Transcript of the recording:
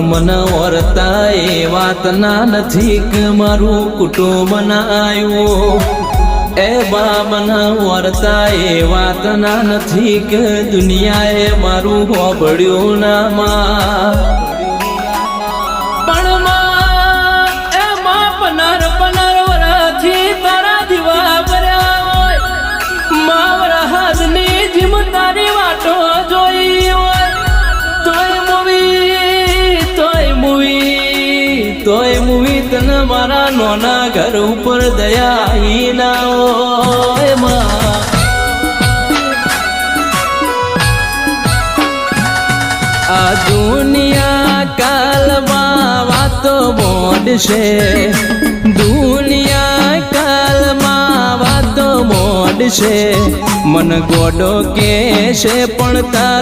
મન વર્તા એ વાતના નથી કે મારું કુટુંબ ના આવ્યું એ બામન વર્તા એ વાતના નથી કે દુનિયાએ મારું હોબળ્યું ના માં પણ એ માં પનાર વરાથી તારા દીવા ભર્યા હોય માવરા હાથની જીમ તારી વાટો જોઈ હોય તોય મૂવી તને મારા નોના ઘર ઉપર દયા ના હોય માં આ દુનિયા કાલમાં વાતો મોડશે દુનિયા કાલમાં વાતો મોડશે મન ગોડો કે છે પણ તાર